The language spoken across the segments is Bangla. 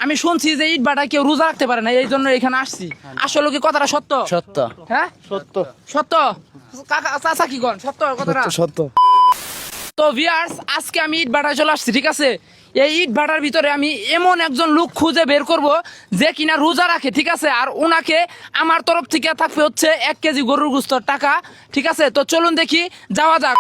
আমি শুনছি যে ইট ভাটা কেউ রোজা রাখতে পারে না, এই জন্য এখানে আসছি। আসলে কি কথাটা সত্য? সত্য। হ্যাঁ সত্য। সত্য। কাকা চাচা কি কন সত্য কথাটা? সত্য। তো ভিউয়ার্স, আজকে আমি ইট ভাটায় চলে আসছি, ঠিক আছে? এই ইট ভাটার ভিতরে আমি এমন একজন লোক খুঁজে বের করব যে কিনা রোজা রাখে, ঠিক আছে? আর ওনাকে আমার তরফ থেকে থাকবে হচ্ছে 1 কেজি গরুর গোশতের টাকা, ঠিক আছে? তো চলুন দেখি, যাওয়া যাক।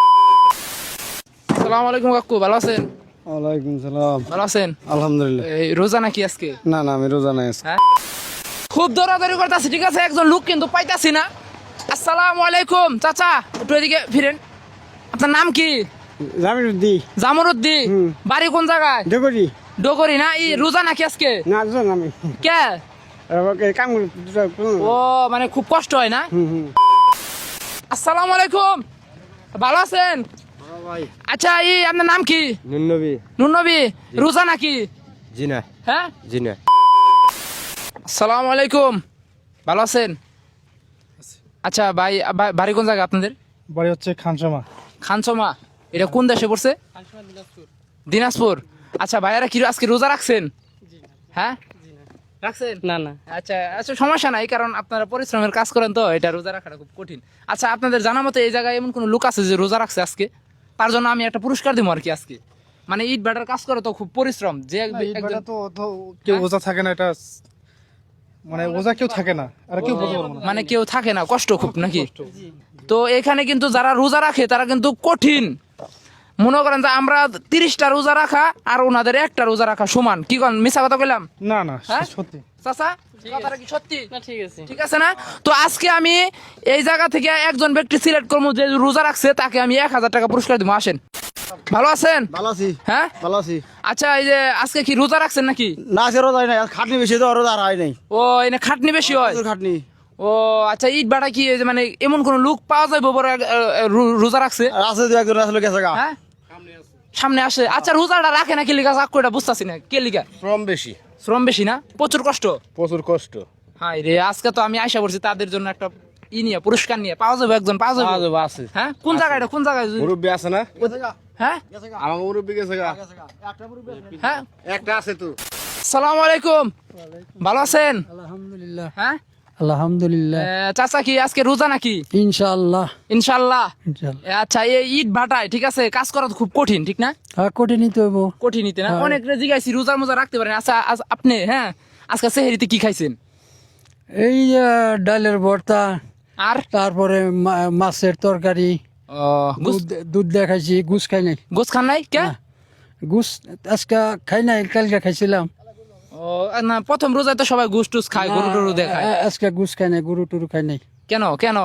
আসসালামু আলাইকুম কাকু, ভালো আছেন? ওয়ালাইকুম সালাম। ভালো আছেন? আলহামদুলিল্লাহ। এই রোজা নাকি আজকে? না না, আমি রোজা নাই আজকে। হ্যাঁ, খুব দৌড়াদৌড়ি করতেছি, ঠিক আছে? একজন লোক কিন্তু পাইতাছি না। আসসালামু আলাইকুম চাচা, একটু এদিকে ফিরেন। আপনার নাম কি? জামিরুদ্দি। জামরুদ্দি। বাড়ি কোন জায়গায়? দেখি ডোগরি না? এই রোজা নাকি আজকে? না জান আমি কে? কাম ও মানে খুব কষ্ট হয় না? আসসালামু আলাইকুম, ভালো আছেন? আচ্ছা, এই আপনার নাম কি? নুনবী। নুনবী। রোজা নাকি? জি না। হ্যাঁ, জি না। আসসালামু আলাইকুম, ভালো আছেন? আচ্ছা ভাই, বাড়ি কোন জায়গা আপনাদের? বাড়ি হচ্ছে খানসামা। খানসমা। এটা কোন দেশে পড়ছে? দিনাজপুর। আচ্ছা ভাইয়ারা কি আজকে রোজা রাখছেন? হ্যাঁ রাখছেন? না না, আচ্ছা আচ্ছা, সমস্যা নাই, কারণ আপনারা পরিশ্রমের কাজ করেন, তো এটা রোজা রাখাটা খুব কঠিন। আচ্ছা, আপনাদের জানা মতো এই জায়গায় এমন কোনো লোক আছে যে রোজা রাখছে আজকে? তার জন্য আমি একটা পুরস্কার দিব আর কি আজকে। মানে ইট ভাটার কাজ করে তো খুব পরিশ্রম, যে একজন কেউ ওজা থাকে না, এটা মানে ওজা কেউ থাকে না, আর কেউ বলতে পারবো না। মানে কেউ থাকে না, কষ্ট খুব নাকি? তো এখানে কিন্তু যারা রোজা রাখে তারা কিন্তু কঠিন। মনে করেন যে আমরা 30টা রোজা রাখা আর ওনাদের একটা রোজা রাখা সমান। কি কন, মিছা কথা কইলাম? না না, হ্যাঁ? সত্যি। চাচা, কথাটা কি সত্যি? না ঠিক আছে। ঠিক আছে না? তো আজকে আমি এই জায়গা থেকে একজন ব্যক্তি সিলেক্ট করবো যে রোজা রাখছে, তাকে আমি 1000 টাকা পুরস্কার দিব। আসেন। ভালো আছেন? ভালো আছি। হ্যাঁ, ভালো আছি। আচ্ছা, এই যে আজকে কি রোজা রাখছেন নাকি? না আজকে রোজা নাই, খাটনি বেশি তো রোজা আর হয় নাই। ও, এনে খাটনি বেশি হয়? খাটনি। ও আচ্ছা, ইট ভাটা কি এই যে মানে এমন কোন লোক পাওয়া যাবে বড় রোজা রাখছে? আর আছে দু একজন আসলে গেছে গা। হ্যাঁ, সামনে আসে। আচ্ছা, রোজাটা রাখে না কি লিগা? চাকুটা বুঝতাছি না কে লিগা। শ্রম বেশি। শ্রম বেশি না? প্রচুর কষ্ট। প্রচুর কষ্ট। হাই রে, আজকে তো আমি আশা করছি তাদের জন্য একটা নিয়ে পুরস্কার নিয়ে পাওয়া যাবে, একজন পাওয়া যাবে। আছে। হ্যাঁ, কোন জায়গায় এটা? কোন জায়গায়? মুরব্বী আছে না? হ্যাঁ আমার মুরব্বী গেছে গা। হ্যাঁ। একটা আছে তো। আসসালামু আলাইকুম, ভালো আছেন? আলহামদুলিল্লাহ। হ্যাঁ, আলহামদুলিল্লাহ। চাচা কি আজকে রোজা নাকি? ইনশাআল্লাহ। ইনশাল্লাহ। ইনশাআল্লাহ। আচ্ছা, এই ইট ভাটায়, ঠিক আছে, কাজ করা তো খুব কঠিন, ঠিক না? হ্যাঁ, কঠিনই তো হইব। কঠিনই না? হ্যাঁ। অনেক জিজ্ঞাসি রোজা মোজা রাখতে পারেন। আচ্ছা, আপনি হ্যাঁ আজকে সেহরিতে কি খাইছেন? এই ডালের ভর্তা, আর তারপরে মাছের তরকারি, দুধ দেখাইছি, গুস খাই নাই। গোস খান নাই কে? না, গুস আজকে খাই নাই, কালকে খাইছিলাম। ও না, প্রথম রোজায় তো সবাই গোস টুস খায়, গরু টরু দেখায়। আজকে গুস খাই নাই, গরু টরু খাই নাই। কেন কেন?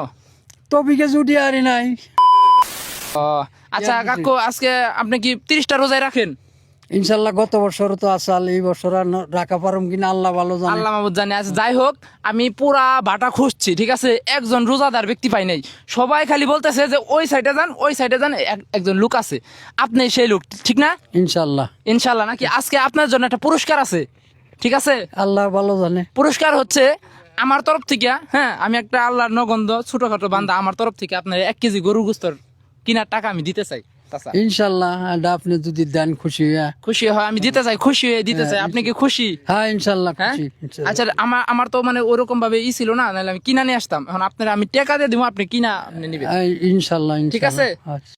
তবিকে জুটি আরি নাই। ও আচ্ছা কাকু, আজকে আপনি কি 30টা রোজায় রাখেন? ইনশাল্লাহ, গত বছর তো আসাল, এই বছর আর রাখা পারম কিনা আল্লাহ ভালো জানে। আল্লাহ মাহমুদ জানে। আচ্ছা, যাই হোক, আমি পুরা ভাটা খুঁজছি, ঠিক আছে, একজন রোজাদার ব্যক্তি পাই নাই। সবাই খালি বলতেছে যে ওই সাইডে যান, ওই সাইডে যান, একজন লোক আছে। আপনি সেই লোক, ঠিক না? ইনশাল্লাহ। ইনশাল্লাহ নাকি? আজকে আপনার জন্য একটা পুরস্কার আছে, ঠিক আছে? আল্লাহ ভালো জানে। পুরস্কার হচ্ছে আমার তরফ থেকে। হ্যাঁ, আমি একটা আল্লাহর নগন্ধ ছোটখাটো বান্দা, আমার তরফ থেকে আপনার 1 কেজি গরুর গোশতের কিনার টাকা আমি দিতে চাই। চাচা, ইনশাল্লাহ, এটা আপনি যদি দেন খুশি হইয়া। খুশি হয় আমি দিতে চাই, খুশি হয়ে দিতে চাই। আপনি কি খুশি? হ্যাঁ, ইনশাল্লাহ হ্যাঁ, খুশি। ইনশাল্লাহ। আচ্ছা, আমার তো মানে ওরকম ভাবে ছিল না, নাহলে আমি কিনা নিয়ে আসতাম। এখন আপনার আমি টাকা দিয়ে দিব, আপনি কিনা আপনি নিবেন। ইনশাল্লাহ। ঠিক আছে? আচ্ছা।